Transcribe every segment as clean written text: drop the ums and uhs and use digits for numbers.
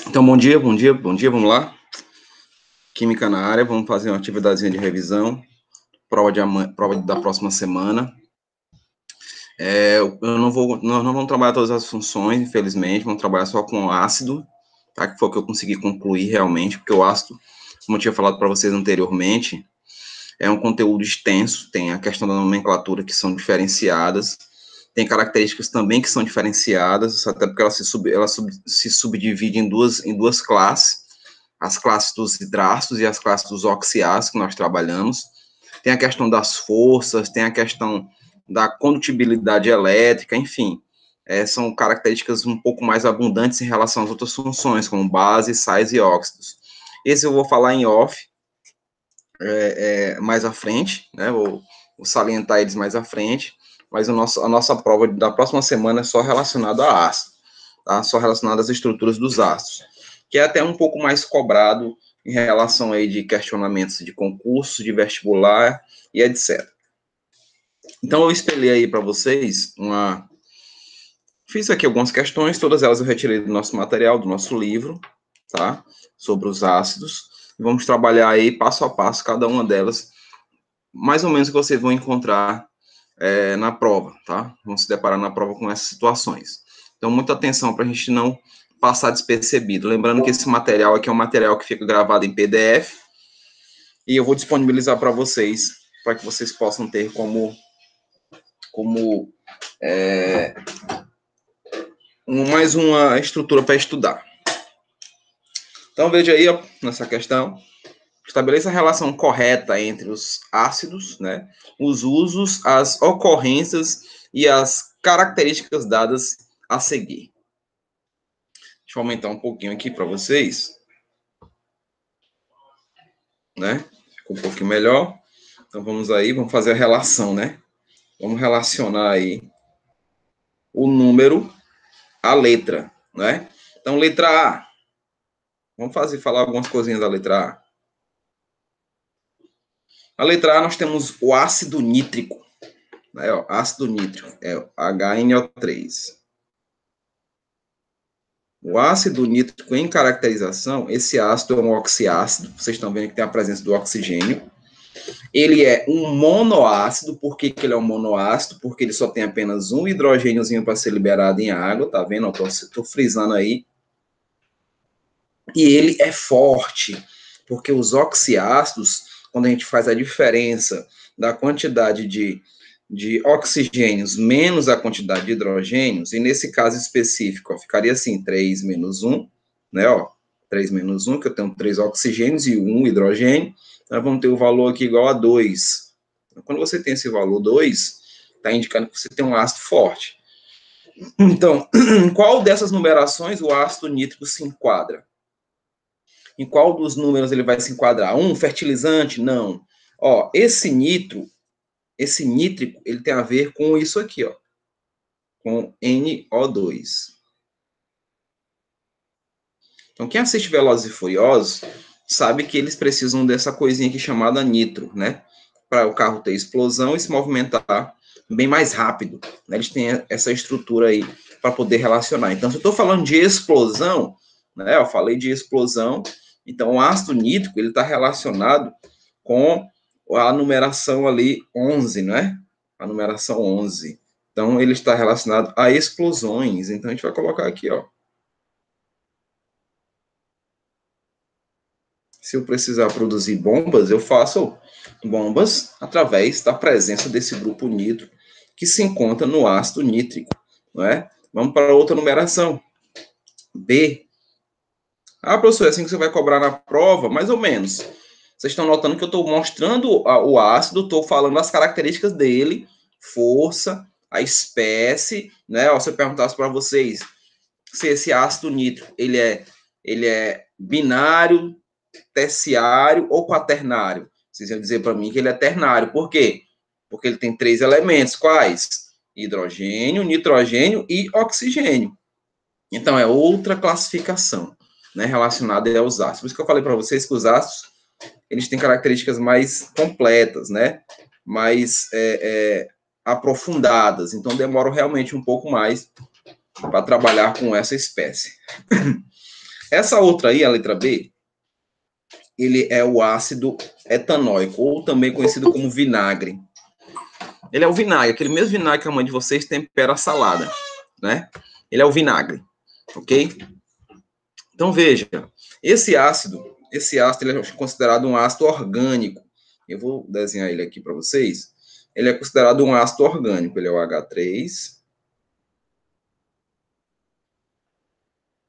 Então, bom dia, vamos lá. Química na área, vamos fazer uma atividadezinha de revisão, prova da próxima semana. Nós não vamos trabalhar todas as funções, infelizmente, vamos trabalhar só com o ácido, tá? Que foi o que eu consegui concluir realmente, porque o ácido, como eu tinha falado para vocês anteriormente, é um conteúdo extenso, tem a questão da nomenclatura que são diferenciadas, tem características também que são diferenciadas, até porque ela se subdivide em duas classes, as classes dos hidrácidos e as classes dos oxiácidos que nós trabalhamos. Tem a questão das forças, tem a questão da condutibilidade elétrica, enfim, são características um pouco mais abundantes em relação às outras funções, como base, sais e óxidos. Esse eu vou falar em off, mais à frente, né, vou salientar eles mais à frente, mas a nossa prova da próxima semana é só relacionada a ácido, tá? Só relacionada às estruturas dos ácidos, que é até um pouco mais cobrado em relação aí de questionamentos de concurso, de vestibular e etc. Então, eu espelhei aí para vocês Fiz aqui algumas questões, todas elas eu retirei do nosso material, do nosso livro, tá? Sobre os ácidos. Vamos trabalhar aí passo a passo cada uma delas, mais ou menos o que vocês vão encontrar na prova, tá? Vão se deparar na prova com essas situações. Então, muita atenção para a gente não passar despercebido. Lembrando que esse material aqui é um material que fica gravado em PDF e eu vou disponibilizar para vocês, para que vocês possam ter mais uma estrutura para estudar. Então, veja aí, ó, nessa questão, estabeleça a relação correta entre os ácidos, né, os usos, as ocorrências e as características dadas a seguir. Deixa eu aumentar um pouquinho aqui para vocês, né? Ficou um pouquinho melhor. Então, vamos aí, vamos fazer a relação, né? Vamos relacionar aí o número à letra, né? Então, letra A. Vamos falar algumas coisinhas da letra A. Na letra A, nós temos o ácido nítrico. Né? Ó, ácido nítrico é o HNO3. O ácido nítrico em caracterização, esse ácido é um oxiácido. Vocês estão vendo que tem a presença do oxigênio. Ele é um monoácido. Por que ele é um monoácido? Porque ele só tem apenas um hidrogêniozinho para ser liberado em água. Tá vendo? Estou frisando aí. E ele é forte, porque os oxiácidos, quando a gente faz a diferença da quantidade de oxigênios menos a quantidade de hidrogênios, e nesse caso específico, ó, ficaria assim, 3 menos 1, né, ó, 3 menos 1, que eu tenho 3 oxigênios e 1 hidrogênio, nós vamos ter o valor aqui igual a 2. Quando você tem esse valor 2, está indicando que você tem um ácido forte. Então, em qual dessas numerações o ácido nítrico se enquadra? Em qual dos números ele vai se enquadrar? Fertilizante? Não. Ó, esse nítrico, ele tem a ver com isso aqui, ó, com NO2. Então, quem assiste Velozes e Furiosos sabe que eles precisam dessa coisinha aqui chamada nitro, né? Para o carro ter explosão e se movimentar bem mais rápido. Né? Eles têm essa estrutura aí para poder relacionar. Então, se eu estou falando de explosão, né? Eu falei de explosão. Então, o ácido nítrico ele está relacionado com a numeração ali 11, né? A numeração 11. Então, ele está relacionado a explosões. Então, a gente vai colocar aqui, ó. Se eu precisar produzir bombas, eu faço bombas através da presença desse grupo nitro que se encontra no ácido nítrico, não é? Vamos para outra numeração. B. Ah, professor, é assim que você vai cobrar na prova? Mais ou menos. Vocês estão notando que eu estou mostrando o ácido, estou falando as características dele, força, a espécie, né? Ó, se eu perguntasse para vocês se esse ácido nítrico ele é binário, terciário ou quaternário? Vocês iam dizer para mim que ele é ternário. Por quê? Porque ele tem 3 elementos. Quais? Hidrogênio, nitrogênio e oxigênio. Então, é outra classificação, né, relacionada aos ácidos. Por isso que eu falei para vocês que os ácidos eles têm características mais completas, né? Mais aprofundadas. Então, demoram realmente um pouco mais para trabalhar com essa espécie. Essa outra aí, a letra B, ele é o ácido etanóico, ou também conhecido como vinagre. Ele é o vinagre, aquele mesmo vinagre que a mãe de vocês tempera a salada, né? Ele é o vinagre, ok? Então, veja, esse ácido ele é considerado um ácido orgânico. Eu vou desenhar ele aqui para vocês. Ele é considerado um ácido orgânico. Ele é o H3,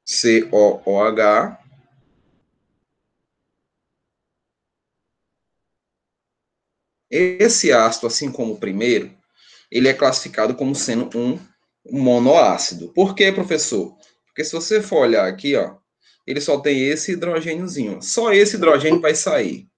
COOH. Esse ácido, assim como o primeiro, ele é classificado como sendo um monoácido. Por quê, professor? Porque se você for olhar aqui, ó, ele só tem esse hidrogêniozinho. Só esse hidrogênio vai sair.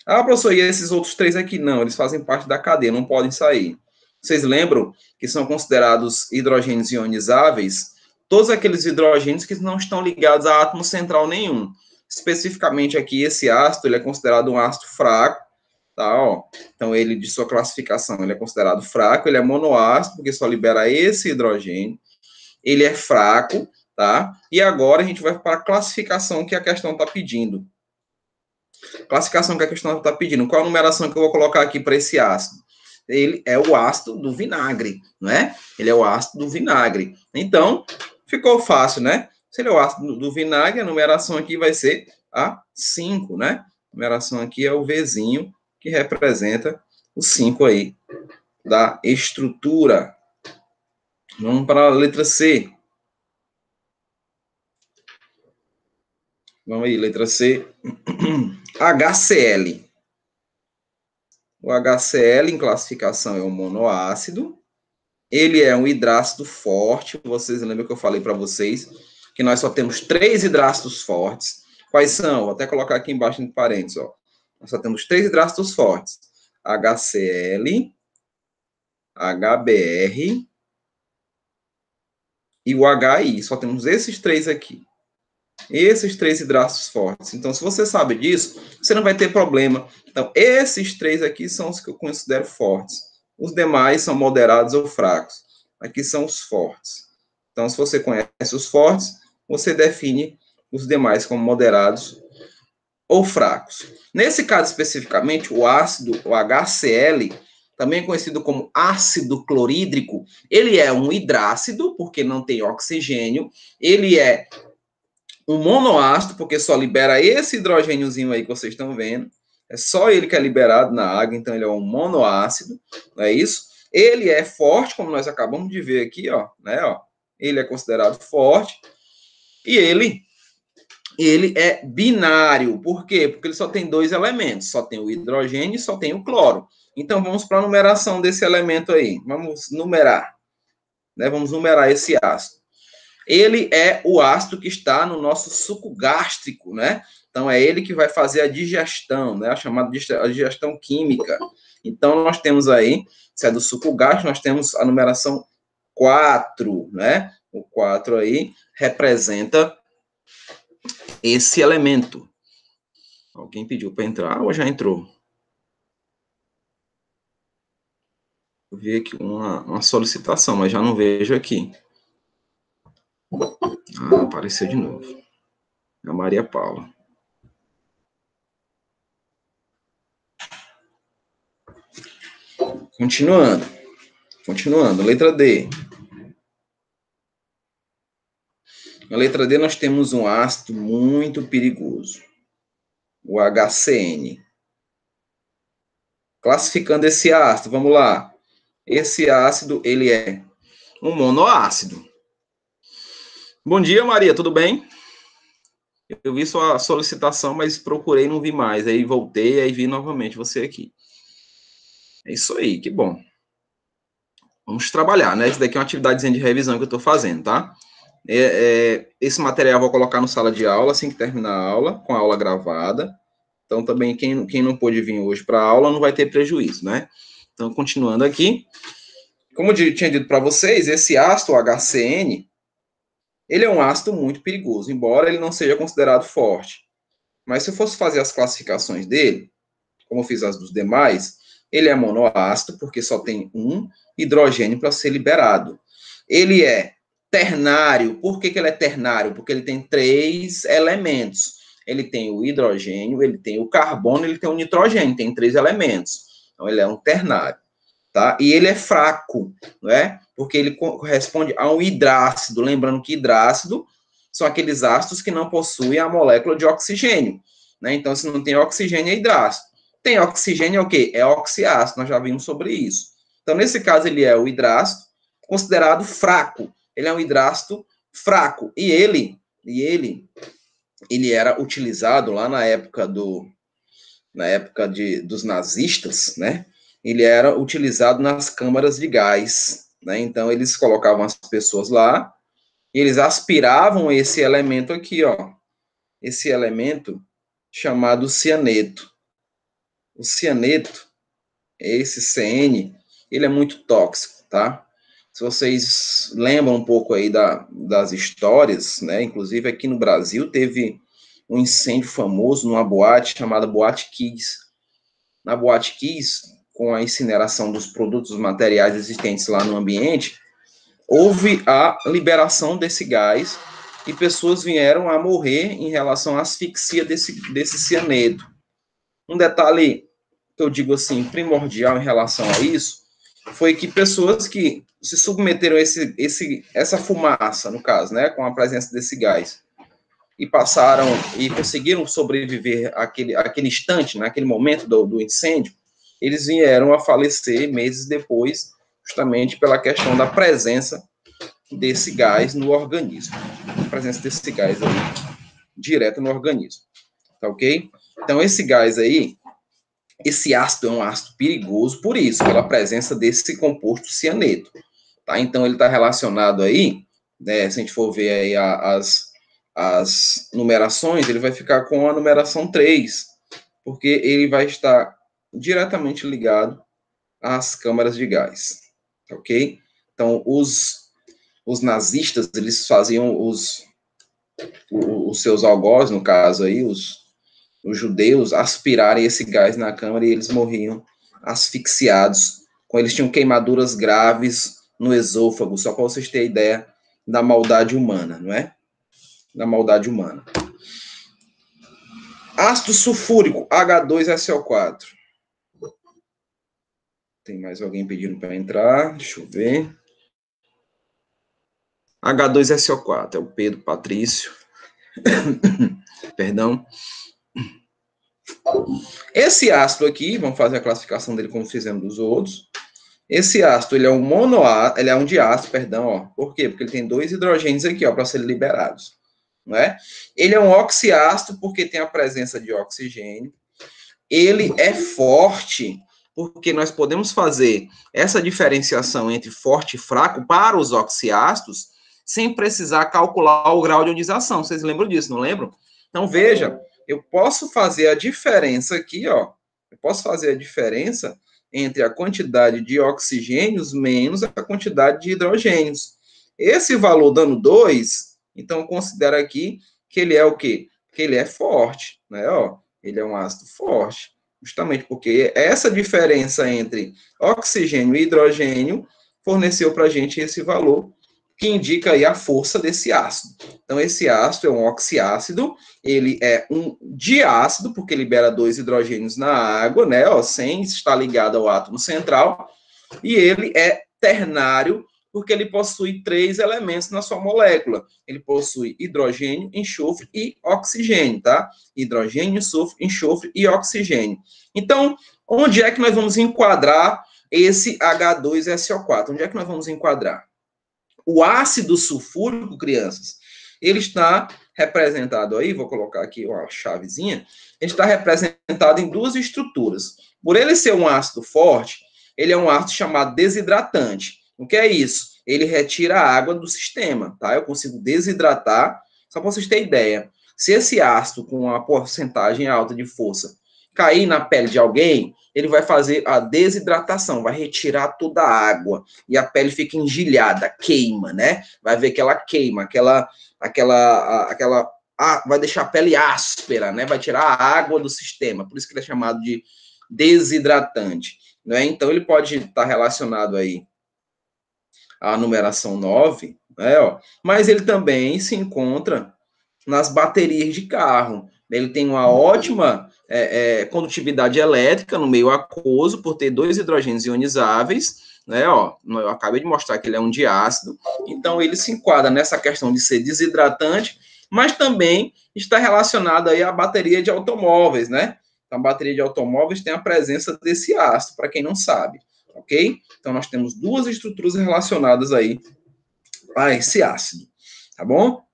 Ah, professor, e esses outros três aqui? Não, eles fazem parte da cadeia, não podem sair. Vocês lembram que são considerados hidrogênios ionizáveis todos aqueles hidrogênios que não estão ligados a átomo central nenhum. Especificamente aqui, esse ácido, ele é considerado um ácido fraco, tá, ó. Então, ele, de sua classificação, ele é considerado fraco, ele é monoácido, porque só libera esse hidrogênio. Ele é fraco, tá? E agora a gente vai para a classificação que a questão está pedindo. Classificação que a questão está pedindo. Qual a numeração que eu vou colocar aqui para esse ácido? Ele é o ácido do vinagre, não é? Ele é o ácido do vinagre. Então, ficou fácil, né? Se ele é o ácido do vinagre, a numeração aqui vai ser a 5, né? A numeração aqui é o Vzinho, que representa o 5 aí da estrutura. Vamos para a letra C. Vamos aí, letra C. HCl. O HCl, em classificação, é um monoácido. Ele é um hidrácido forte. Vocês lembram que eu falei para vocês que nós só temos 3 hidrácidos fortes. Quais são? Vou até colocar aqui embaixo em parênteses. Ó. Nós só temos 3 hidrácidos fortes. HCl, HBr e o HI. Só temos esses 3 aqui. Esses 3 hidrácidos fortes. Então, se você sabe disso, você não vai ter problema. Então, esses 3 aqui são os que eu considero fortes. Os demais são moderados ou fracos. Aqui são os fortes. Então, se você conhece os fortes, você define os demais como moderados ou fracos. Nesse caso especificamente, o ácido, o HCl, também conhecido como ácido clorídrico, ele é um hidrácido, porque não tem oxigênio. Ele é um monoácido, porque só libera esse hidrogêniozinho aí que vocês estão vendo. É só ele que é liberado na água, então ele é um monoácido, não é isso? Ele é forte, como nós acabamos de ver aqui, ó, né, ó. Ele é considerado forte. E ele é binário. Por quê? Porque ele só tem 2 elementos, só tem o hidrogênio e só tem o cloro. Então vamos para a numeração desse elemento aí. Vamos numerar, né? Vamos numerar esse ácido. Ele é o ácido que está no nosso suco gástrico, né? Então, é ele que vai fazer a digestão, né? A chamada digestão química. Então, nós temos aí, se é do suco gástrico, nós temos a numeração 4, né? O 4 aí representa esse elemento. Alguém pediu para entrar ou já entrou? Eu vi aqui uma solicitação, mas já não vejo aqui. Ah, apareceu de novo. É a Maria Paula. Continuando. Letra D. Na letra D nós temos um ácido muito perigoso. O HCN. Classificando esse ácido, vamos lá. Esse ácido, ele é um monoácido. Bom dia, Maria, tudo bem? Eu vi sua solicitação, mas procurei e não vi mais. Aí voltei, aí vi novamente você aqui. É isso aí, que bom. Vamos trabalhar, né? Isso daqui é uma atividadezinha de revisão que eu estou fazendo, tá? Esse material eu vou colocar no sala de aula, assim que terminar a aula, com a aula gravada. Então, também, quem não pôde vir hoje para a aula não vai ter prejuízo, né? Então, continuando aqui. Como eu tinha dito para vocês, esse ácido HCN, ele é um ácido muito perigoso, embora ele não seja considerado forte. Mas se eu fosse fazer as classificações dele, como eu fiz as dos demais, ele é monoácido, porque só tem um hidrogênio para ser liberado. Ele é ternário. Por que ele é ternário? Porque ele tem 3 elementos. Ele tem o hidrogênio, ele tem o carbono, ele tem o nitrogênio, tem 3 elementos. Então, ele é um ternário, tá? E ele é fraco, não é? Porque ele corresponde a um hidrácido. Lembrando que hidrácido são aqueles ácidos que não possuem a molécula de oxigênio, né? Então, se não tem oxigênio, é hidrácido. Tem oxigênio, é o quê? É oxiácido, nós já vimos sobre isso. Então, nesse caso, ele é o hidrácido, considerado fraco. Ele é um hidrácido fraco. E ele era utilizado lá na época dos nazistas, né? Ele era utilizado nas câmaras de gás, né? Então, eles colocavam as pessoas lá, e eles aspiravam esse elemento aqui, ó. Esse elemento chamado cianeto. O cianeto, esse CN, ele é muito tóxico, tá? Se vocês lembram um pouco aí das histórias, né? Inclusive aqui no Brasil teve um incêndio famoso numa boate chamada Boate Kiss. Na Boate Kiss, com a incineração dos produtos, dos materiais existentes lá no ambiente, houve a liberação desse gás e pessoas vieram a morrer em relação à asfixia desse cianeto. Um detalhe que eu digo assim, primordial em relação a isso, foi que pessoas que se submeteram a essa fumaça, no caso, né, com a presença desse gás, e passaram e conseguiram sobreviver àquele instante, naquele momento do incêndio, eles vieram a falecer meses depois, justamente pela questão da presença desse gás no organismo. A presença desse gás aí, direto no organismo. Tá ok? Então, esse gás aí, esse ácido é um ácido perigoso, por isso, pela presença desse composto cianeto. Tá? Então, ele está relacionado aí, né, se a gente for ver aí as numerações, ele vai ficar com a numeração 3, porque ele vai estar diretamente ligado às câmaras de gás. Ok? Então, os nazistas, eles faziam os seus algozes, no caso aí, os judeus, aspirarem esse gás na câmara e eles morriam asfixiados. Eles tinham queimaduras graves no esôfago, só para vocês terem ideia da maldade humana, não é? Da maldade humana. Ácido sulfúrico, H2SO4. Tem mais alguém pedindo para entrar? Deixa eu ver. H2SO4, é o Pedro Patrício. Perdão. Esse ácido aqui, vamos fazer a classificação dele como fizemos dos outros. Esse ácido, ele é um monoácido, ele é um diácido, perdão, ó. Por quê? Porque ele tem 2 hidrogênios aqui, ó, para serem liberados, não é? Ele é um oxiácido porque tem a presença de oxigênio. Ele é forte porque nós podemos fazer essa diferenciação entre forte e fraco para os oxiácidos sem precisar calcular o grau de ionização. Vocês lembram disso, não lembram? Então, veja, eu posso fazer a diferença aqui, ó. Eu posso fazer a diferença entre a quantidade de oxigênios menos a quantidade de hidrogênios. Esse valor dando 2, então considera aqui que ele é o quê? Que ele é forte, né? Ó, ele é um ácido forte, justamente porque essa diferença entre oxigênio e hidrogênio forneceu para a gente esse valor que indica aí a força desse ácido. Então, esse ácido é um oxiácido, ele é um diácido, porque libera 2 hidrogênios na água, né, ó, sem estar ligado ao átomo central, e ele é ternário, porque ele possui 3 elementos na sua molécula. Ele possui hidrogênio, enxofre e oxigênio, tá? Hidrogênio, enxofre e oxigênio. Então, onde é que nós vamos enquadrar esse H2SO4? Onde é que nós vamos enquadrar? O ácido sulfúrico, crianças, ele está representado aí, vou colocar aqui uma chavezinha, ele está representado em 2 estruturas. Por ele ser um ácido forte, ele é um ácido chamado desidratante. O que é isso? Ele retira a água do sistema, tá? Eu consigo desidratar, só para vocês terem ideia. Se esse ácido com uma porcentagem alta de força cair na pele de alguém, ele vai fazer a desidratação, vai retirar toda a água e a pele fica engelhada, queima, né? Vai ver que ela queima, vai deixar a pele áspera, né? Vai tirar a água do sistema, por isso que ele é chamado de desidratante, né? Então ele pode estar relacionado aí à numeração 9, Ó. Mas ele também se encontra nas baterias de carro. Ele tem uma ótima condutividade elétrica no meio aquoso, por ter dois hidrogênios ionizáveis, né? Ó, eu acabei de mostrar que ele é um diácido, então ele se enquadra nessa questão de ser desidratante, mas também está relacionado aí à bateria de automóveis, né? Então, a bateria de automóveis tem a presença desse ácido, para quem não sabe, ok? Então, nós temos duas estruturas relacionadas aí a esse ácido, tá bom?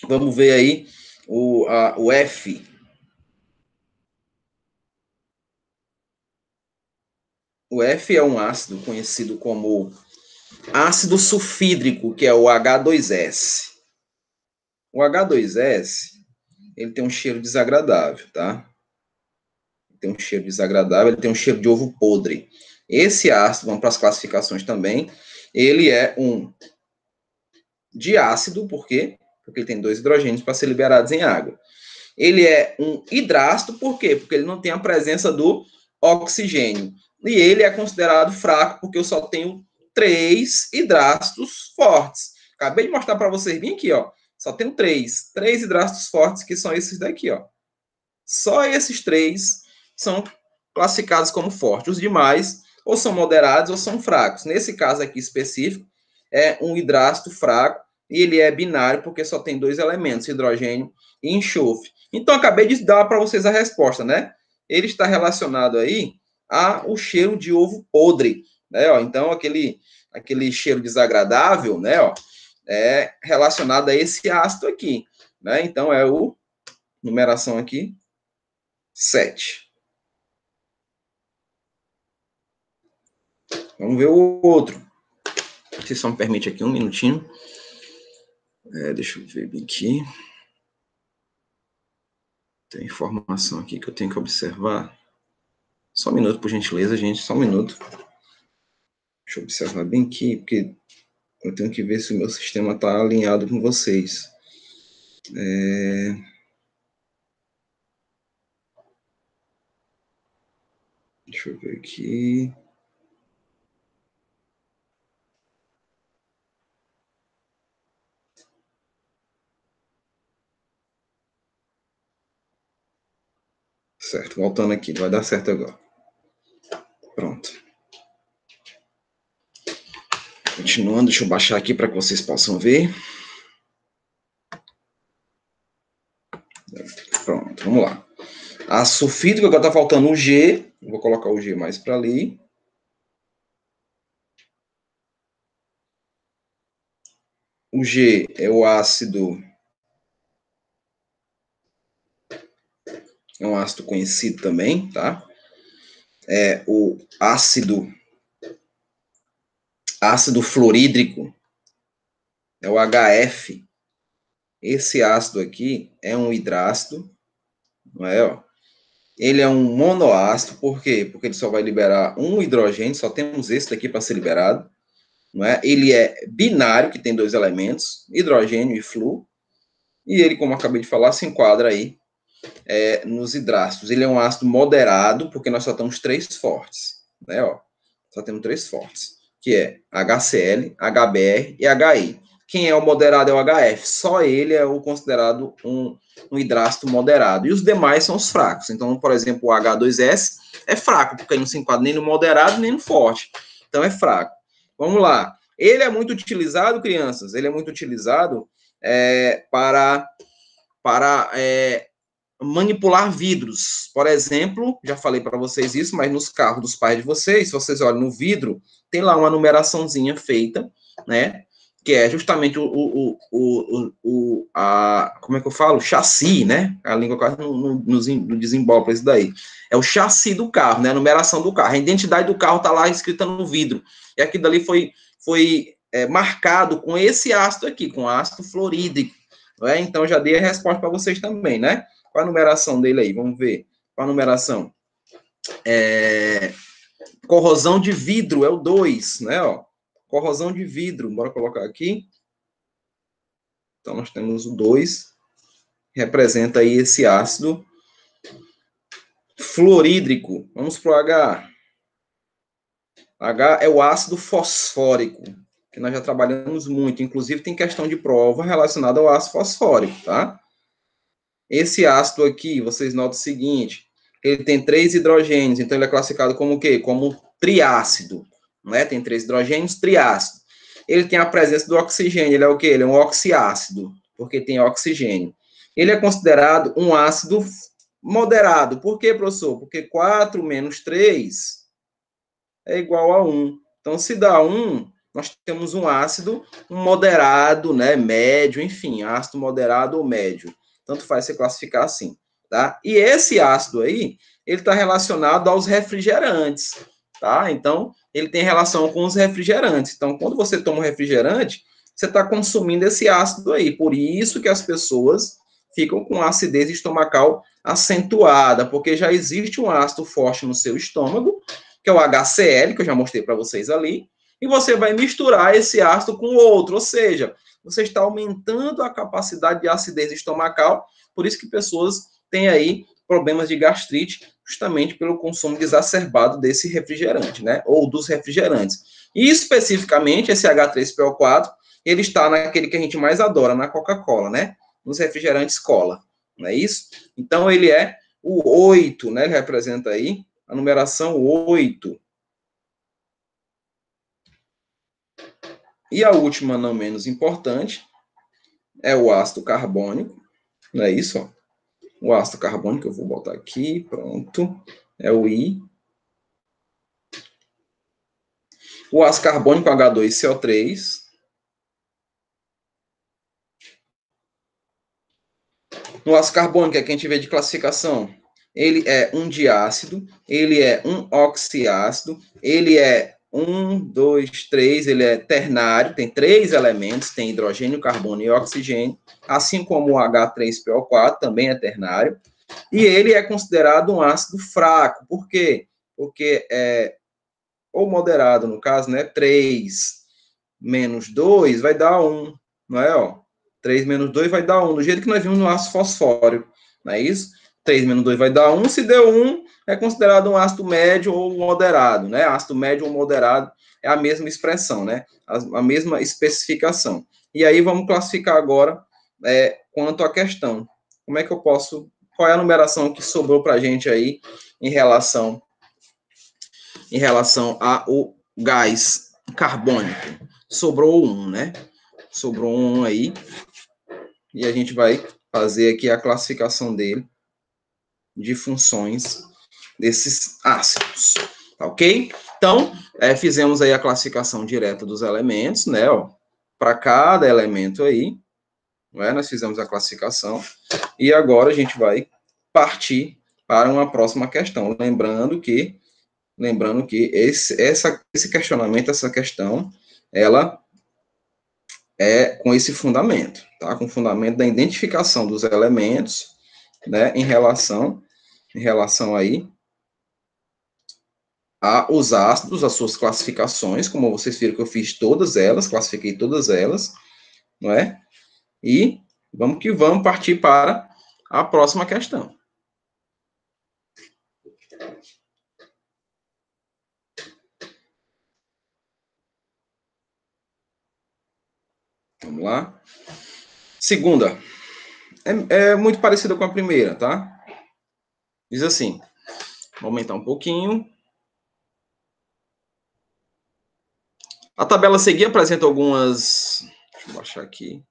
Vamos ver aí o F. O F é um ácido conhecido como ácido sulfídrico, que é o H2S. O H2S, ele tem um cheiro desagradável, tá? Tem um cheiro desagradável, ele tem um cheiro de ovo podre. Esse ácido, vamos para as classificações também, ele é um diácido, por quê? Porque ele tem dois hidrogênios para ser liberados em água. Ele é um hidrácido, por quê? Porque ele não tem a presença do oxigênio. E ele é considerado fraco, porque eu só tenho 3 hidrácidos fortes. Acabei de mostrar para vocês bem aqui, ó. Só tenho 3 hidrácidos fortes, que são esses daqui, ó. Só esses 3 são classificados como fortes. Os demais, ou são moderados ou são fracos. Nesse caso aqui específico, é um hidrácido fraco, e ele é binário, porque só tem 2 elementos, hidrogênio e enxofre. Então, acabei de dar para vocês a resposta, né? Ele está relacionado aí ao cheiro de ovo podre, né? Ó, então, aquele cheiro desagradável, né? Ó, é relacionado a esse ácido aqui, né? Então, é o numeração aqui 7. Vamos ver o outro. Se só me permite aqui um minutinho. Deixa eu ver bem aqui. Tem informação aqui que eu tenho que observar. Só um minuto, por gentileza, gente. Só um minuto. Deixa eu observar bem aqui, porque eu tenho que ver se o meu sistema está alinhado com vocês. Deixa eu ver aqui. Certo, voltando aqui. Vai dar certo agora. Pronto. Continuando, deixa eu baixar aqui para que vocês possam ver. Pronto, vamos lá. A sulfídrica, agora está faltando o G. Vou colocar o G mais para ali. O G é o ácido. É um ácido conhecido também, tá? É o ácido fluorídrico. É o HF. Esse ácido aqui é um hidrácido, não é? Ó? Ele é um monoácido, por quê? Porque ele só vai liberar um hidrogênio, só temos esse daqui para ser liberado, não é? Ele é binário, que tem 2 elementos, hidrogênio e flúor, e ele, como eu acabei de falar, se enquadra aí nos hidrácidos. Ele é um ácido moderado, porque nós só temos 3 fortes, né? Ó, só temos 3 fortes, que é HCl, HBr e HI. Quem é o moderado é o HF. Só ele é o considerado um hidrácido moderado. E os demais são os fracos. Então, por exemplo, o H2S é fraco, porque ele não se enquadra nem no moderado nem no forte. Então, é fraco. Vamos lá. Ele é muito utilizado, crianças, ele é muito utilizado para manipular vidros. Por exemplo, já falei para vocês isso, mas nos carros dos pais de vocês, se vocês olham no vidro, tem lá uma numeraçãozinha feita, né? Que é justamente como é que eu falo? Chassi, né? A língua quase não desembola isso daí. É o chassi do carro, né? A numeração do carro. A identidade do carro está lá escrita no vidro. E aquilo dali foi marcado com esse ácido aqui, com ácido fluorídrico. Né? Então, já dei a resposta para vocês também, né? Qual a numeração dele aí? Vamos ver. Qual a numeração? Corrosão de vidro é o 2, né? Ó. Corrosão de vidro, bora colocar aqui. Então, nós temos o 2, representa aí esse ácido fluorídrico. Vamos para o H. H é o ácido fosfórico. que nós já trabalhamos muito. Inclusive, tem questão de prova relacionada ao ácido fosfórico, tá? Esse ácido aqui, vocês notam o seguinte, ele tem 3 hidrogênios, então ele é classificado como o quê? Como triácido, né? Tem 3 hidrogênios, triácido. Ele tem a presença do oxigênio, ele é o quê? Ele é um oxiácido, porque tem oxigênio. Ele é considerado um ácido moderado. Por quê, professor? Porque 4 menos 3 é igual a 1. Então, se dá 1, nós temos um ácido moderado, né? Médio, enfim, ácido moderado ou médio. Tanto faz se classificar assim, tá? E esse ácido aí, ele está relacionado aos refrigerantes, tá? Então, ele tem relação com os refrigerantes. Então, quando você toma um refrigerante, você está consumindo esse ácido aí. Por isso que as pessoas ficam com acidez estomacal acentuada, porque já existe um ácido forte no seu estômago, que é o HCl, que eu já mostrei para vocês ali, e você vai misturar esse ácido com outro, ou seja, você está aumentando a capacidade de acidez estomacal, por isso que pessoas têm aí problemas de gastrite, justamente pelo consumo exacerbado desse refrigerante, né, ou dos refrigerantes. E especificamente esse H3PO4, ele está naquele que a gente mais adora, na Coca-Cola, né, nos refrigerantes cola, não é isso? Então ele é o 8, né, ele representa aí a numeração 8. E a última, não menos importante, é o ácido carbônico, não é isso? Ó. O ácido carbônico, eu vou botar aqui, pronto, é o I. O ácido carbônico H2CO3. No ácido carbônico, é que a gente vê de classificação, ele é um diácido, ele é um oxiácido, ele é 1, 2, 3, ele é ternário, tem 3 elementos, tem hidrogênio, carbono e oxigênio, assim como o H3PO4 também é ternário, e ele é considerado um ácido fraco. Por quê? Porque ou moderado, no caso, né? 3 menos 2 vai dar 1, não é? Ó, 3 menos 2 vai dar 1, do jeito que nós vimos no ácido fosfórico, não é isso? 3 menos 2 vai dar 1, se deu 1, é considerado um ácido médio ou moderado, né? Ácido médio ou moderado é a mesma expressão, né? A mesma especificação. E aí vamos classificar agora quanto à questão. Como é que eu posso... Qual é a numeração que sobrou para a gente aí em relação ao gás carbônico? Sobrou 1, né? Sobrou 1 aí. E a gente vai fazer aqui a classificação dele de funções desses ácidos, tá ok? Então, fizemos aí a classificação direta dos elementos, né? Para cada elemento aí, não é? Nós fizemos a classificação. E agora a gente vai partir para uma próxima questão. Lembrando que esse questionamento, essa questão, ela é com esse fundamento, tá? Com o fundamento da identificação dos elementos, né? Em relação aí aos ácidos, as suas classificações, como vocês viram que eu fiz todas elas, classifiquei todas elas, não é? E vamos que vamos partir para a próxima questão. Vamos lá. Segunda. É muito parecida com a primeira, tá? Diz assim, vou aumentar um pouquinho. A tabela a seguir apresenta algumas... Deixa eu baixar aqui.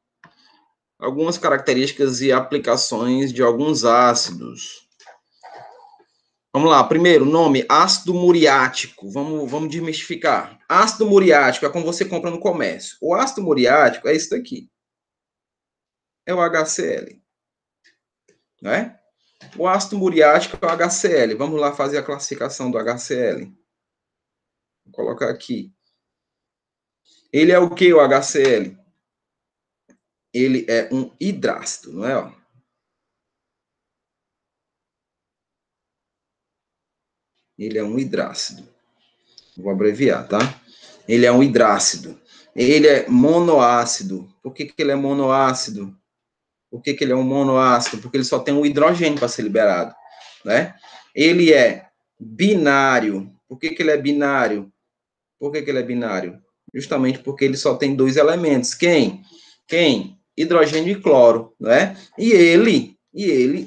Algumas características e aplicações de alguns ácidos. Vamos lá, primeiro, nome, ácido muriático. Vamos desmistificar. Ácido muriático é como você compra no comércio. O ácido muriático é isso daqui. É o HCl. Né? O ácido muriático é o HCl. Vamos lá fazer a classificação do HCl. Vou colocar aqui. Ele é o que, o HCl? Ele é um hidrácido, não é? Ó? Ele é um hidrácido. Vou abreviar, tá? Ele é um hidrácido. Ele é monoácido. Por que ele é monoácido? Por que ele é um monoácido? Porque ele só tem um hidrogênio para ser liberado, né? Ele é binário. Por que ele é binário? Por que ele é binário? justamente porque ele só tem dois elementos. Quem? Hidrogênio e cloro, né? E ele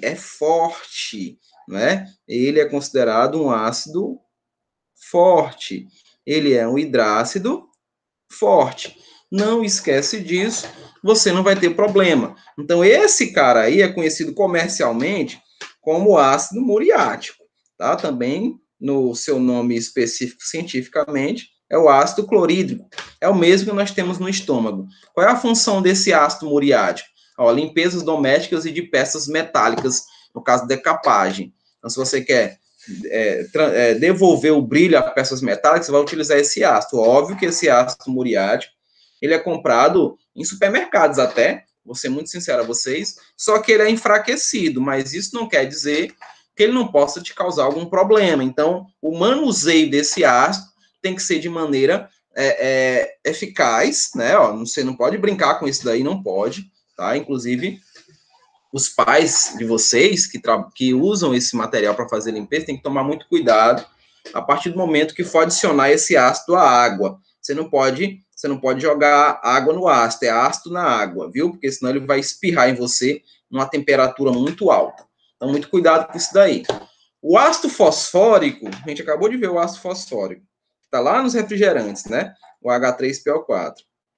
é forte, né? Ele é considerado um ácido forte. Ele é um hidrácido forte. Não esquece disso, você não vai ter problema. Então, esse cara aí é conhecido comercialmente como ácido muriático, tá? Também no seu nome específico cientificamente é o ácido clorídrico. É o mesmo que nós temos no estômago. Qual é a função desse ácido muriático? Ó, limpezas domésticas e de peças metálicas, no caso, decapagem. Então, se você quer devolver o brilho a peças metálicas, você vai utilizar esse ácido. Óbvio que esse ácido muriático, ele é comprado em supermercados até, vou ser muito sincero a vocês, só que ele é enfraquecido, mas isso não quer dizer que ele não possa te causar algum problema. Então, o manuseio desse ácido tem que ser de maneira eficaz, né? Ó, você não pode brincar com isso daí, não pode, tá? Inclusive, os pais de vocês que usam esse material para fazer limpeza têm que tomar muito cuidado a partir do momento que for adicionar esse ácido à água. Você não pode jogar água no ácido, é ácido na água, viu? Porque senão ele vai espirrar em você numa temperatura muito alta. Então, muito cuidado com isso daí. O ácido fosfórico, a gente acabou de ver o ácido fosfórico, está lá nos refrigerantes, né? O H3PO4.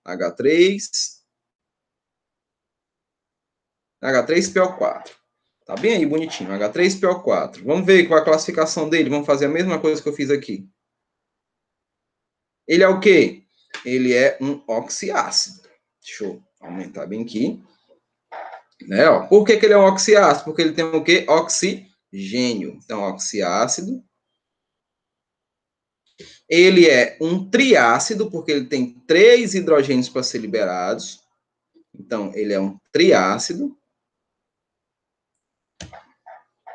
H3PO4. Tá bem aí, bonitinho. H3PO4. Vamos ver qual é a classificação dele. Vamos fazer a mesma coisa que eu fiz aqui. Ele é o quê? Ele é um oxiácido. Deixa eu aumentar bem aqui. Né, ó. Por que ele é um oxiácido? Porque ele tem o quê? Oxigênio. Então, oxiácido. Ele é um triácido, porque ele tem 3 hidrogênios para ser liberados. Então, ele é um triácido.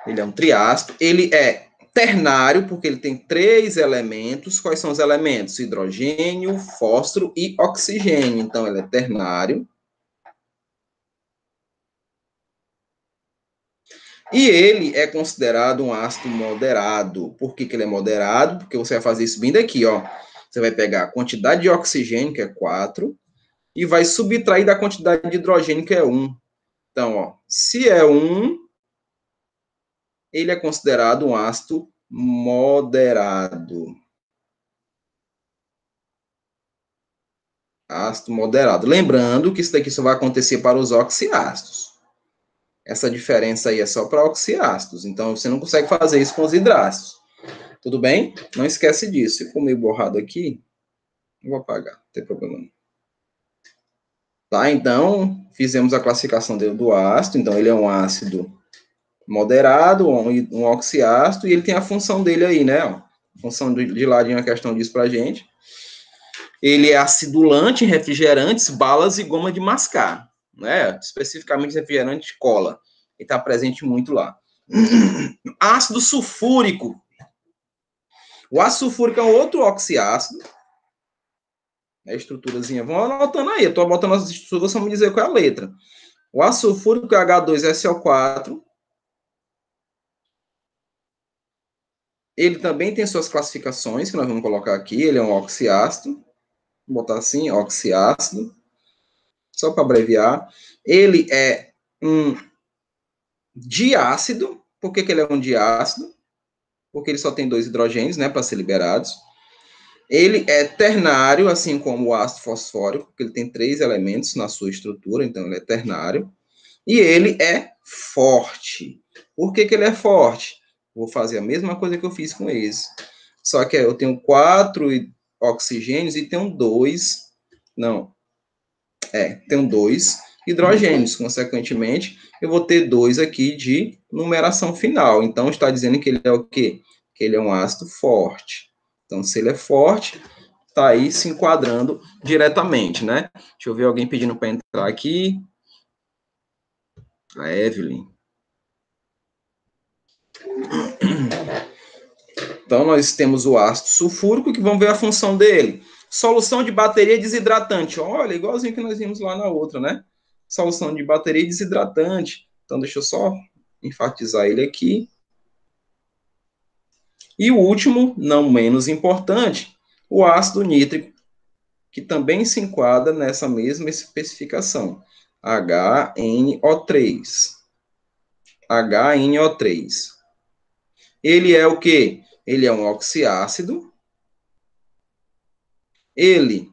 Ele é um triácido. Ele é ternário, porque ele tem 3 elementos. Quais são os elementos? Hidrogênio, fósforo e oxigênio. Então, ele é ternário. E ele é considerado um ácido moderado. Por que ele é moderado? Porque você vai fazer isso bem daqui, ó. Você vai pegar a quantidade de oxigênio, que é 4, e vai subtrair da quantidade de hidrogênio, que é 1. Então, ó, se é 1, ele é considerado um ácido moderado. Ácido moderado. Lembrando que isso daqui só vai acontecer para os oxiácidos. Essa diferença aí é só para oxiácidos. Então, você não consegue fazer isso com os hidrácidos. Tudo bem? Não esquece disso. Ficou meio borrado aqui. Eu vou apagar, não tem problema não. Tá, então, fizemos a classificação do ácido. Então, ele é um ácido moderado, um oxiácido, e ele tem a função dele aí, né? Ó, a função de ladinho, a questão diz pra gente. Ele é acidulante em refrigerantes, balas e goma de mascar, né? Especificamente refrigerante cola. Ele está presente muito lá. Ácido sulfúrico. O ácido sulfúrico é um outro oxiácido. A estruturazinha. Vão anotando aí. Eu estou botando as estruturas, só me dizer qual é a letra. O ácido sulfúrico é H2SO4. Ele também tem suas classificações, que nós vamos colocar aqui. Ele é um oxiácido. Vou botar assim, oxiácido. Só para abreviar. Ele é um diácido. Por que ele é um diácido? Porque ele só tem 2 hidrogênios, né, para ser liberados. Ele é ternário, assim como o ácido fosfórico, porque ele tem 3 elementos na sua estrutura, então ele é ternário. E ele é forte. Por que ele é forte? Vou fazer a mesma coisa que eu fiz com esse. Só que eu tenho 4 oxigênios e tenho 2. Não. Tenho 2 hidrogênios. Consequentemente, eu vou ter 2 aqui de numeração final. Então, está dizendo que ele é o quê? Que ele é um ácido forte. Então, se ele é forte, está aí se enquadrando diretamente, né? Deixa eu ver alguém pedindo para entrar aqui. A Evelyn. Então, nós temos o ácido sulfúrico, que vamos ver a função dele. Solução de bateria desidratante. Olha, igualzinho que nós vimos lá na outra, né? Solução de bateria desidratante. Então, deixa eu só enfatizar ele aqui. E o último, não menos importante, o ácido nítrico. que também se enquadra nessa mesma especificação. HNO3. HNO3. Ele é o quê? Ele é um oxiácido. Ele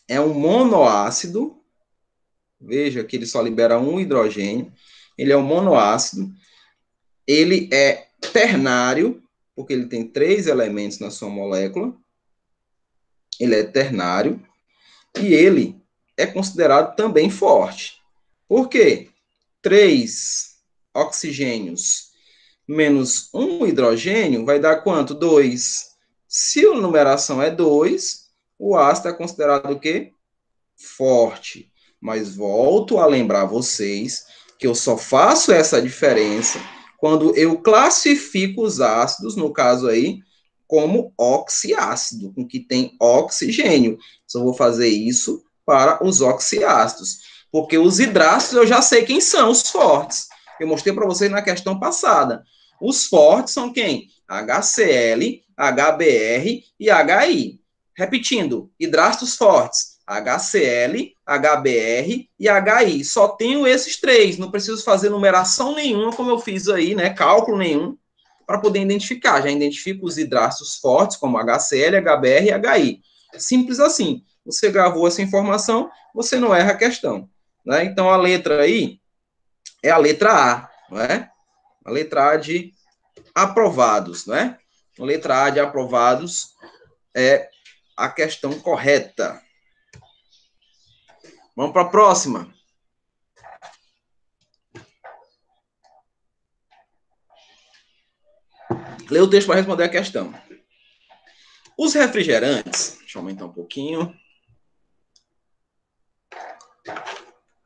é um monoácido. Veja que ele só libera um hidrogênio. Ele é um monoácido. Ele é ternário, porque ele tem 3 elementos na sua molécula. Ele é ternário. E ele é considerado também forte. Por quê? 3 oxigênios menos 1 hidrogênio vai dar quanto? 2. Se a numeração é 2, o ácido é considerado o quê? Forte. Mas volto a lembrar vocês que eu só faço essa diferença quando eu classifico os ácidos, no caso aí, como oxiácido, com que tem oxigênio. Só vou fazer isso para os oxiácidos. Porque os hidrácidos eu já sei quem são, os fortes. Eu mostrei para vocês na questão passada. Os fortes são quem? HCl, HBr e HI. Repetindo, hidrácidos fortes, HCl, HBr e HI. Só tenho esses 3, não preciso fazer numeração nenhuma, como eu fiz aí, né? Cálculo nenhum, para poder identificar. Já identifico os hidrácidos fortes, como HCl, HBr e HI. Simples assim. Você gravou essa informação, você não erra a questão. Né? Então, a letra aí é a letra A, não é? A letra A de aprovados, não é? A letra A de aprovados é a questão correta. Vamos para a próxima. Lê o texto para responder a questão. Os refrigerantes, deixa eu aumentar um pouquinho.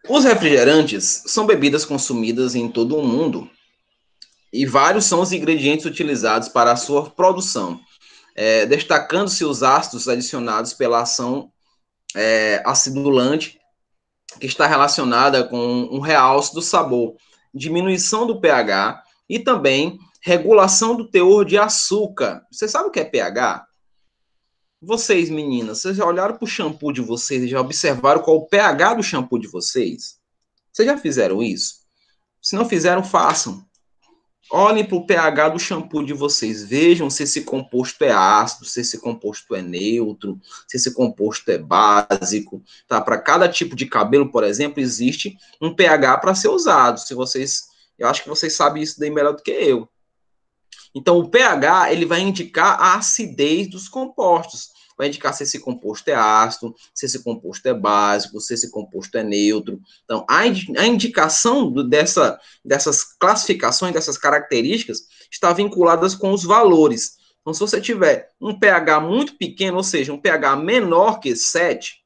Os refrigerantes são bebidas consumidas em todo o mundo e vários são os ingredientes utilizados para a sua produção, destacando-se os ácidos adicionados pela ação acidulante, que está relacionada com um realce do sabor, diminuição do pH e também regulação do teor de açúcar. Você sabe o que é pH? Vocês, meninas, vocês já olharam para o shampoo de vocês e já observaram qual o pH do shampoo de vocês? Vocês já fizeram isso? Se não fizeram, façam. Olhem para o pH do shampoo de vocês. Vejam se esse composto é ácido, se esse composto é neutro, se esse composto é básico. Tá? Para cada tipo de cabelo, por exemplo, existe um pH para ser usado. Se vocês, eu acho que vocês sabem isso daí melhor do que eu. Então, o pH ele vai indicar a acidez dos compostos. Vai indicar se esse composto é ácido, se esse composto é básico, se esse composto é neutro. Então, a indicação dessas classificações, dessas características, está vinculadas com os valores. Então, se você tiver um pH muito pequeno, ou seja, um pH menor que 7,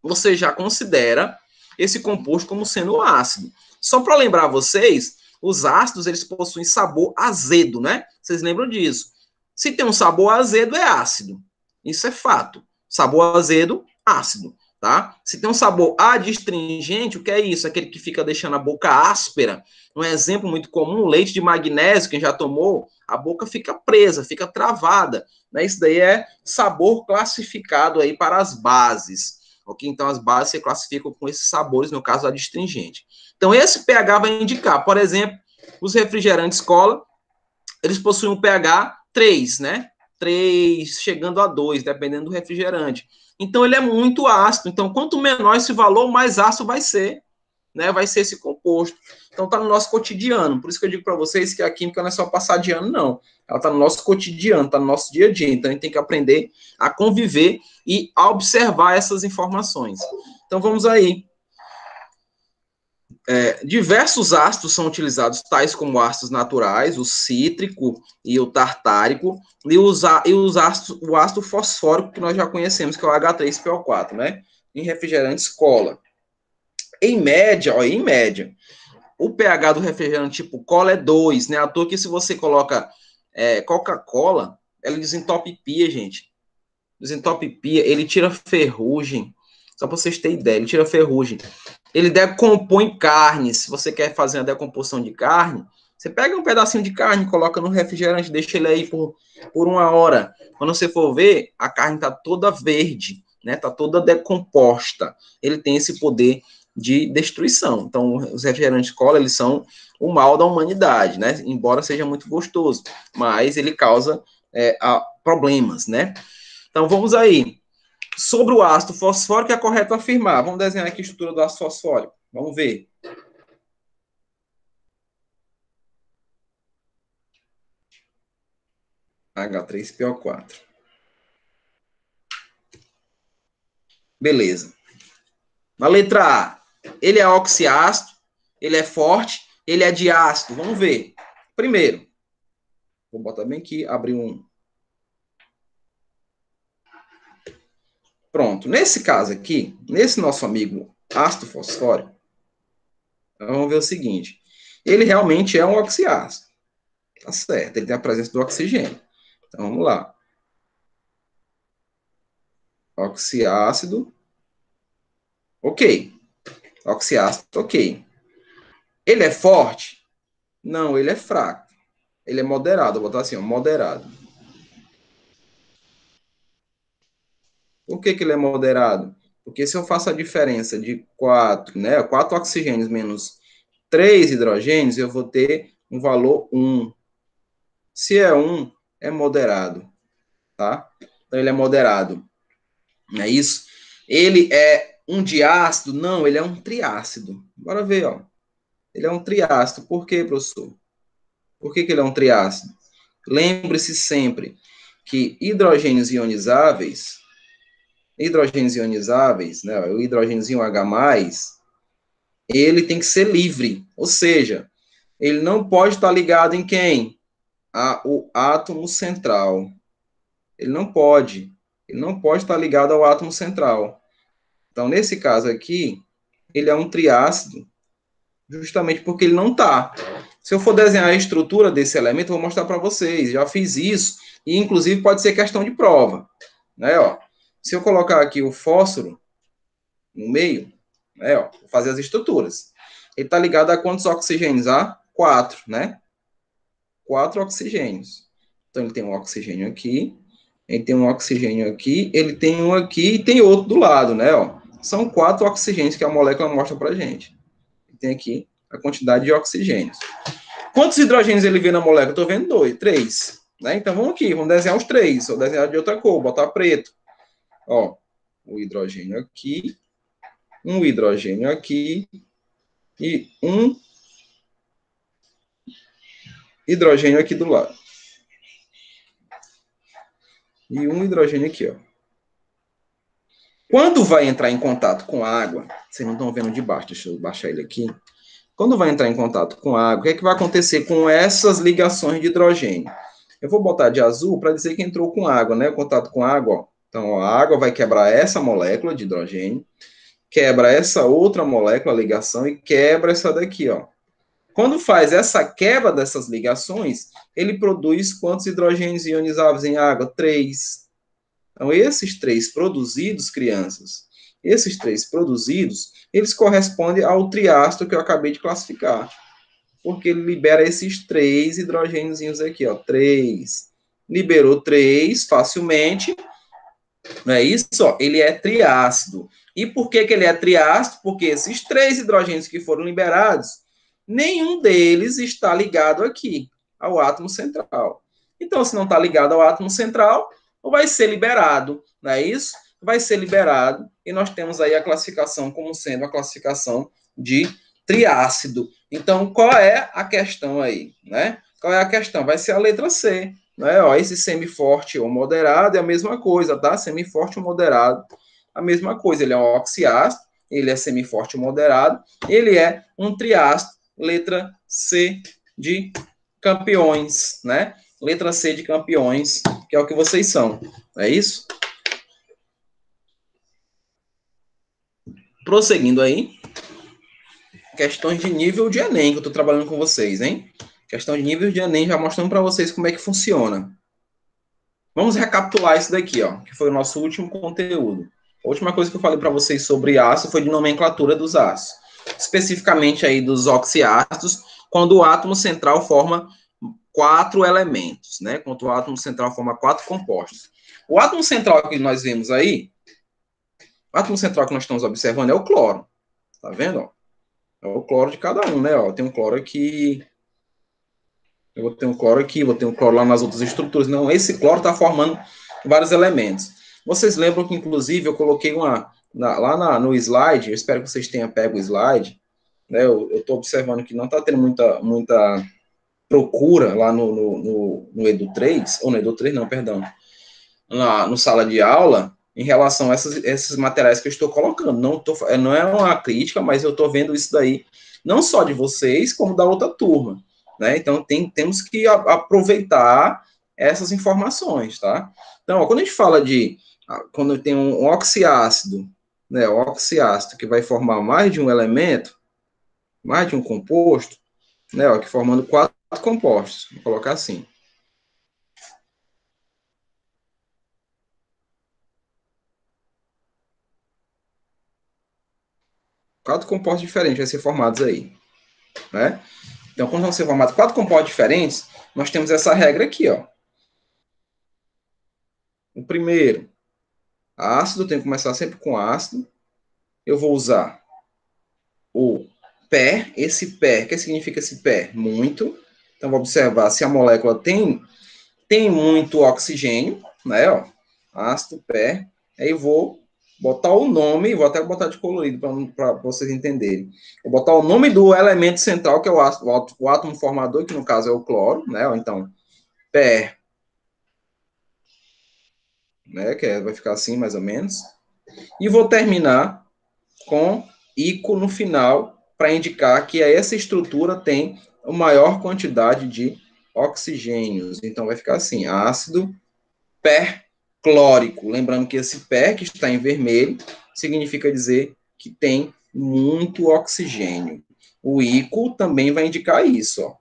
você já considera esse composto como sendo ácido. Só para lembrar vocês, os ácidos, eles possuem sabor azedo, né? Vocês lembram disso. Se tem um sabor azedo, é ácido. Isso é fato. Sabor azedo, ácido, tá? Se tem um sabor adstringente, o que é isso? Aquele que fica deixando a boca áspera. Um exemplo muito comum, leite de magnésio, quem já tomou, a boca fica presa, fica travada. Né? Isso daí é sabor classificado aí para as bases. Ok? Então, as bases se classificam com esses sabores, no caso, adstringente. Então, esse pH vai indicar, por exemplo, os refrigerantes cola, eles possuem um pH 3, né? 3 chegando a 2, dependendo do refrigerante. Então, ele é muito ácido. Então, quanto menor esse valor, mais ácido vai ser, né? Vai ser esse composto. Então, está no nosso cotidiano. Por isso que eu digo para vocês que a química não é só passar de ano, não. Ela está no nosso cotidiano, está no nosso dia a dia. Então, a gente tem que aprender a conviver e a observar essas informações. Então, vamos aí. Diversos ácidos são utilizados, tais como ácidos naturais, o cítrico e o tartárico, e o ácido fosfórico, que nós já conhecemos, que é o H3PO4, né? Em refrigerantes cola. Em média, o pH do refrigerante tipo cola é 2, né? À toa que se você coloca Coca-Cola, ela desentopia, gente. Desentopia, ele tira ferrugem. Só para vocês terem ideia, ele tira ferrugem. Ele decompõe carne. Se você quer fazer uma decomposição de carne, você pega um pedacinho de carne, coloca no refrigerante, deixa ele aí por 1 hora. Quando você for ver, a carne está toda verde. né? Está toda decomposta. Ele tem esse poder de destruição. Então, os refrigerantes cola, eles são o mal da humanidade, né? Embora seja muito gostoso, mas ele causa problemas, né? Então, vamos aí. Sobre o ácido fosfórico, é correto afirmar. Vamos desenhar aqui a estrutura do ácido fosfórico. Vamos ver. H3PO4. Beleza. Na letra A, ele é oxiácido, ele é forte, ele é diácido. Vamos ver. Primeiro, vou botar bem aqui, abrir um. Pronto. Nesse caso aqui, nesse nosso amigo ácido fosfórico, vamos ver o seguinte. Ele realmente é um oxiácido. Tá certo. Ele tem a presença do oxigênio. Então, vamos lá. Oxiácido. Ok. Oxiácido, ok. Ele é forte? Não, ele é fraco. Ele é moderado. Vou botar assim, ó, moderado. Por que ele é moderado? Porque se eu faço a diferença de 4, né, 4 oxigênios menos 3 hidrogênios, eu vou ter um valor 1. Se é 1, é moderado, tá? Então, ele é moderado. Não é isso? Ele é um diácido? Não, ele é um triácido. Bora ver, ó. Ele é um triácido. Por quê, professor? Por que ele é um triácido? Lembre-se sempre que hidrogênios ionizáveis, né, o hidrogêniozinho H+, ele tem que ser livre, ou seja, ele não pode estar ligado em quem? O átomo central. Ele não pode estar ligado ao átomo central. Então, nesse caso aqui, ele é um triácido, justamente porque ele não está. Se eu for desenhar a estrutura desse elemento, eu vou mostrar para vocês. Já fiz isso, e inclusive pode ser questão de prova. Né, ó. Se eu colocar aqui o fósforo no meio, né, ó, vou fazer as estruturas. Ele está ligado a quantos oxigênios? A 4, né? 4 oxigênios. Então, ele tem um oxigênio aqui, ele tem um oxigênio aqui, ele tem um aqui e tem outro do lado, né? Ó. São 4 oxigênios que a molécula mostra para a gente. Tem aqui a quantidade de oxigênios. Quantos hidrogênios ele vê na molécula? Estou vendo 2, 3. Né? Então, vamos aqui, vamos desenhar os 3. Vou desenhar de outra cor, botar preto. Ó, o hidrogênio aqui, um hidrogênio aqui e um hidrogênio aqui do lado. E um hidrogênio aqui, ó. Quando vai entrar em contato com a água, vocês não estão vendo de baixo, deixa eu baixar ele aqui. Quando vai entrar em contato com a água, o que é que vai acontecer com essas ligações de hidrogênio? Eu vou botar de azul para dizer que entrou com água, né? O contato com água, ó. Então, ó, a água vai quebrar essa molécula de hidrogênio, quebra essa outra molécula, a ligação, e quebra essa daqui, ó. Quando faz essa quebra dessas ligações, ele produz quantos hidrogênios ionizáveis em água? 3. Então, esses 3 produzidos, crianças, esses 3 produzidos, eles correspondem ao triácido que eu acabei de classificar. Porque ele libera esses 3 hidrogênios aqui, ó. 3. Liberou 3 facilmente. Não é isso? Ó, ele é triácido. E por que ele é triácido? Porque esses 3 hidrogênios que foram liberados, nenhum deles está ligado aqui, ao átomo central. Então, se não está ligado ao átomo central, vai ser liberado, não é isso? Vai ser liberado, e nós temos aí a classificação como sendo a classificação de triácido. Então, qual é a questão aí, né? Qual é a questão? Vai ser a letra C, né? Ó, esse semiforte ou moderado é a mesma coisa, tá? Semiforte ou moderado, a mesma coisa. Ele é um oxiácido, ele é semiforte ou moderado, ele é um triácido, letra C de campeões, né? Letra C de campeões, que é o que vocês são. É isso? Prosseguindo aí. Questões de nível de Enem, que eu estou trabalhando com vocês, hein? Questão de nível de Enem, já mostrando para vocês como é que funciona. Vamos recapitular isso daqui, ó, que foi o nosso último conteúdo. A última coisa que eu falei para vocês sobre ácido foi de nomenclatura dos ácidos. Especificamente aí dos oxiácidos, quando o átomo central forma 4 elementos, né? Quando o átomo central forma 4 compostos. O átomo central que nós vemos aí, átomo central que nós estamos observando é o cloro. Tá vendo? Ó? É o cloro de cada um, né? Ó, tem um cloro aqui, eu vou ter um cloro aqui, vou ter um cloro lá nas outras estruturas. Não, esse cloro está formando vários elementos. Vocês lembram que, inclusive, eu coloquei no slide, eu espero que vocês tenham pego o slide, né? Eu estou observando que não está tendo muita procura lá no Edu 3, ou no Edu 3 não, perdão, no sala de aula, em relação a esses materiais que eu estou colocando. Não é uma crítica, mas eu estou vendo isso daí, não só de vocês, como da outra turma. Né? Então, temos que aproveitar essas informações, tá? Então, ó, quando a gente fala quando tem um oxiácido, né, o oxiácido que vai formar mais de um elemento, mais de um composto, né, ó, que formando 4 compostos, vou colocar assim. 4 compostos diferentes vão ser formados aí, né? Então, quando vão ser formados 4 compostos diferentes, nós temos essa regra aqui, ó. O primeiro, ácido, tem que começar sempre com ácido. Eu vou usar o PER. Esse PER, o que significa esse PER? Muito. Então, vou observar se a molécula tem muito oxigênio, né? Ó, ácido PER. Aí eu vou botar o nome, vou até botar de colorido para vocês entenderem. Vou botar o nome do elemento central, que é o átomo formador, que no caso é o cloro, né? Então, PER, né? Vai ficar assim, mais ou menos. E vou terminar com ICO no final, para indicar que essa estrutura tem a maior quantidade de oxigênios. Então, vai ficar assim, ácido perclórico. Lembrando que esse per, que está em vermelho, significa dizer que tem muito oxigênio. O ICO também vai indicar isso, ó.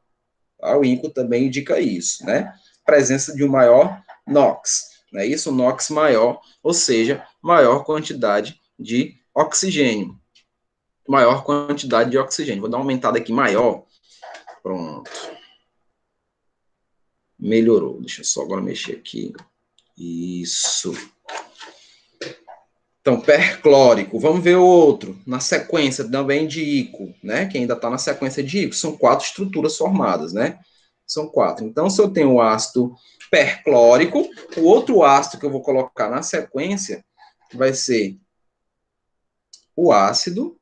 Tá? O ICO também indica isso, né? Presença de um maior NOx, né? Isso, NOx maior, ou seja, maior quantidade de oxigênio. Maior quantidade de oxigênio. Vou dar uma aumentada aqui, maior. Pronto. Melhorou. Deixa eu só agora mexer aqui. Isso. Então, perclórico. Vamos ver o outro. Na sequência também de ICO, né? Que ainda está na sequência de ICO. São 4 estruturas formadas, né? São 4. Então, se eu tenho o ácido perclórico, o outro ácido que eu vou colocar na sequência vai ser o ácido,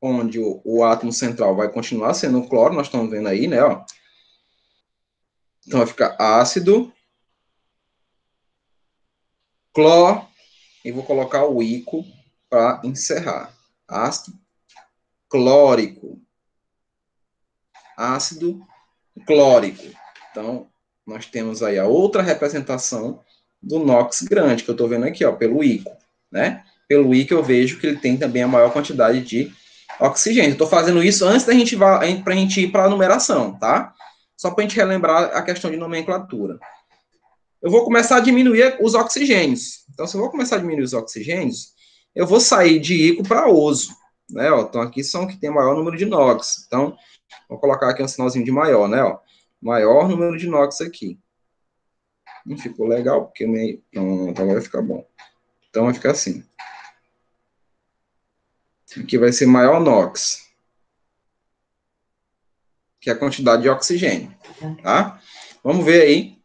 onde o átomo central vai continuar sendo o cloro, nós estamos vendo aí, né? Ó. Então, vai ficar ácido, cloro, e vou colocar o ICO para encerrar. Ácido clórico. Ácido clórico. Então, nós temos aí a outra representação do NOx grande, que eu estou vendo aqui, ó, pelo ICO, né? Pelo ICO eu vejo que ele tem também a maior quantidade de oxigênio. Estou fazendo isso antes da gente ir para a numeração, tá? Só para a gente relembrar a questão de nomenclatura. Eu vou começar a diminuir os oxigênios. Então, se eu vou começar a diminuir os oxigênios, eu vou sair de ICO para oso, né? Ó, então, aqui são que tem maior número de NOx. Então, vou colocar aqui um sinalzinho de maior, né? Ó, maior número de NOx aqui. Não ficou legal, porque meio. Pronto, agora vai ficar bom. Então vai ficar assim. Aqui vai ser maior NOx, que é a quantidade de oxigênio. Tá? Vamos ver aí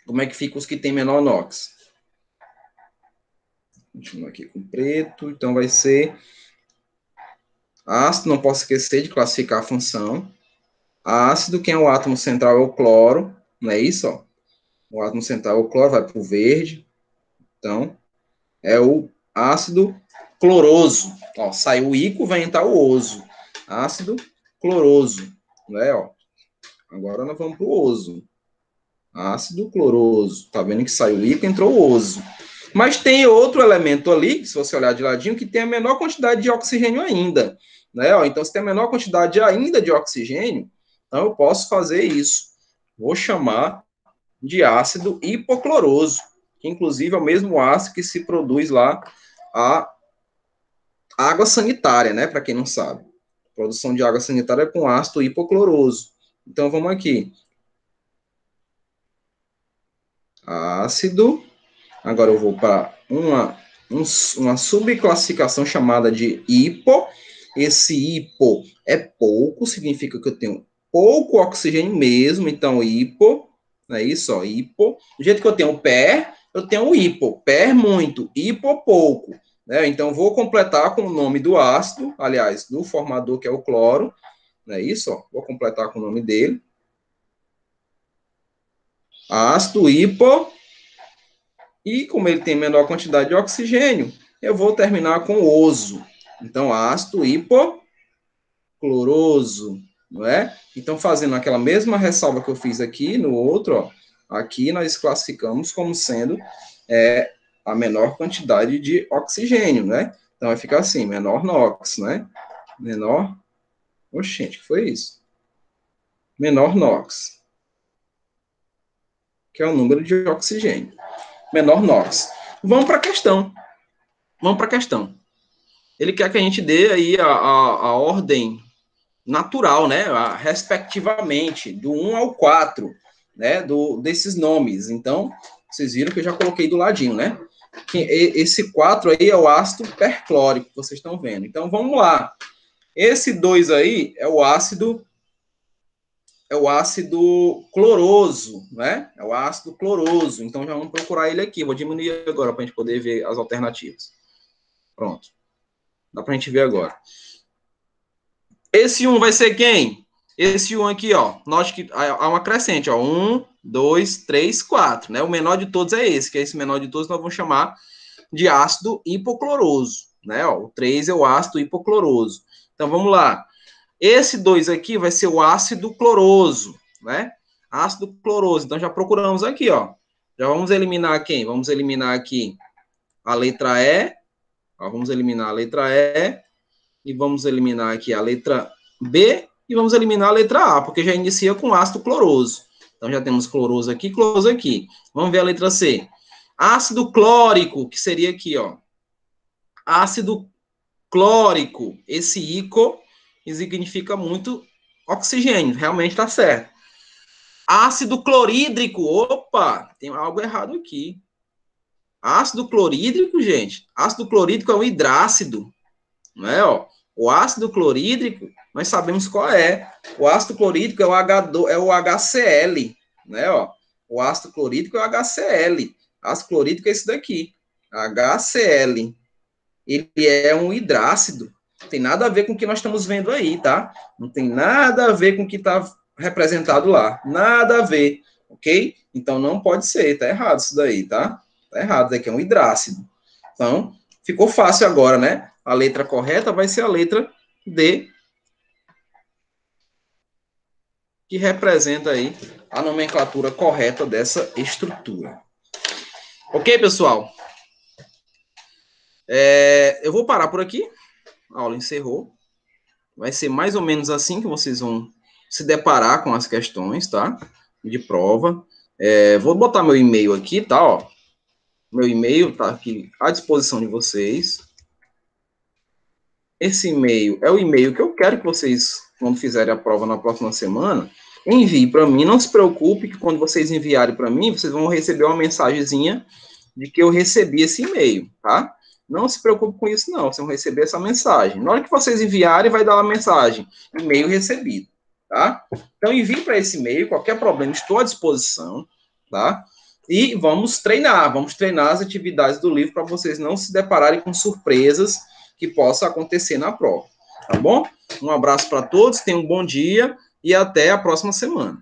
como é que fica os que tem menor NOx. Continua aqui com preto. Então vai ser ácido, não posso esquecer de classificar a função. Ácido, quem é o átomo central é o cloro, não é isso? Ó? O átomo central é o cloro, vai para o verde. Então, é o ácido cloroso. Ó, saiu o ICO, vai entrar o oso. Ácido cloroso. Né, ó. Agora nós vamos para o oso. Ácido cloroso. Tá vendo que saiu o ICO, entrou o oso. Mas tem outro elemento ali, se você olhar de ladinho, que tem a menor quantidade de oxigênio ainda. Né? Ó, então, se tem a menor quantidade ainda de oxigênio, então eu posso fazer isso. Vou chamar de ácido hipocloroso, que inclusive é o mesmo ácido que se produz lá a água sanitária, né? Para quem não sabe. Produção de água sanitária com ácido hipocloroso. Então, vamos aqui. Ácido. Agora eu vou para uma uma subclassificação chamada de hipo. Esse hipo é pouco, significa que eu tenho pouco oxigênio mesmo, então hipo, é isso, ó, hipo. Do jeito que eu tenho per, eu tenho hipo, per muito, hipo pouco. Né? Então, vou completar com o nome do ácido, aliás, do formador, que é o cloro, é isso, ó, vou completar com o nome dele. Ácido hipo, e como ele tem menor quantidade de oxigênio, eu vou terminar com oso. Então, ácido hipocloroso, não é? Então, fazendo aquela mesma ressalva que eu fiz aqui no outro, ó, aqui nós classificamos como sendo a menor quantidade de oxigênio, né? Então, vai ficar assim, menor NOx, né? Menor... Oxente, que foi isso? Menor NOx, que é o número de oxigênio. Menor NOx. Vamos para a questão. Vamos para a questão. Ele quer que a gente dê aí a ordem natural, né, respectivamente, do 1 ao 4, né, desses nomes. Então, vocês viram que eu já coloquei do ladinho, né? Esse 4 aí é o ácido perclórico, que vocês estão vendo. Então, vamos lá. Esse 2 aí é o ácido cloroso, né? É o ácido cloroso. Então, já vamos procurar ele aqui. Vou diminuir agora para a gente poder ver as alternativas. Pronto. Dá para a gente ver agora. Esse 1 vai ser quem? Esse 1 aqui, ó. Note que há uma crescente, ó. 1, 2, 3, 4, né? O menor de todos é esse, que é esse menor de todos nós vamos chamar de ácido hipocloroso, né? Ó, o 3 é o ácido hipocloroso. Então, vamos lá. Esse 2 aqui vai ser o ácido cloroso, né? Ácido cloroso. Então, já procuramos aqui, ó. Já vamos eliminar quem? Vamos eliminar aqui a letra E. Ó, vamos eliminar a letra E. E vamos eliminar aqui a letra B. E vamos eliminar a letra A, porque já inicia com ácido cloroso. Então, já temos cloroso aqui, cloroso aqui. Vamos ver a letra C. Ácido clórico, que seria aqui, ó. Ácido clórico. Esse ico significa muito oxigênio, realmente está certo. Ácido clorídrico, opa, tem algo errado aqui. Ácido clorídrico, gente, ácido clorídrico é um hidrácido, não é, ó? O ácido clorídrico, nós sabemos qual é. O ácido clorídrico é o HCl, né, ó? O ácido clorídrico é o HCl. Ácido clorídrico é esse daqui, HCl. Ele é um hidrácido. Não tem nada a ver com o que nós estamos vendo aí, tá? Não tem nada a ver com o que está representado lá. Nada a ver, ok? Então, não pode ser. Tá errado isso daí, tá? Tá errado. Isso aqui é um hidrácido. Então, ficou fácil agora, né? A letra correta vai ser a letra D, que representa aí a nomenclatura correta dessa estrutura. Ok, pessoal? Eu vou parar por aqui. A aula encerrou. Vai ser mais ou menos assim que vocês vão se deparar com as questões, tá? De prova. Vou botar meu e-mail aqui, tá? Ó. Meu e-mail tá aqui à disposição de vocês. Esse e-mail é o e-mail que eu quero que vocês, quando fizerem a prova na próxima semana, enviem para mim. Não se preocupe que quando vocês enviarem para mim, vocês vão receber uma mensagenzinha de que eu recebi esse e-mail, tá? Não se preocupe com isso, não. Vocês vão receber essa mensagem. Na hora que vocês enviarem, vai dar uma mensagem, e-mail recebido, tá? Então, envie para esse e-mail, qualquer problema, estou à disposição, tá? E vamos treinar as atividades do livro para vocês não se depararem com surpresas que possam acontecer na prova, tá bom? Um abraço para todos, tenham um bom dia e até a próxima semana.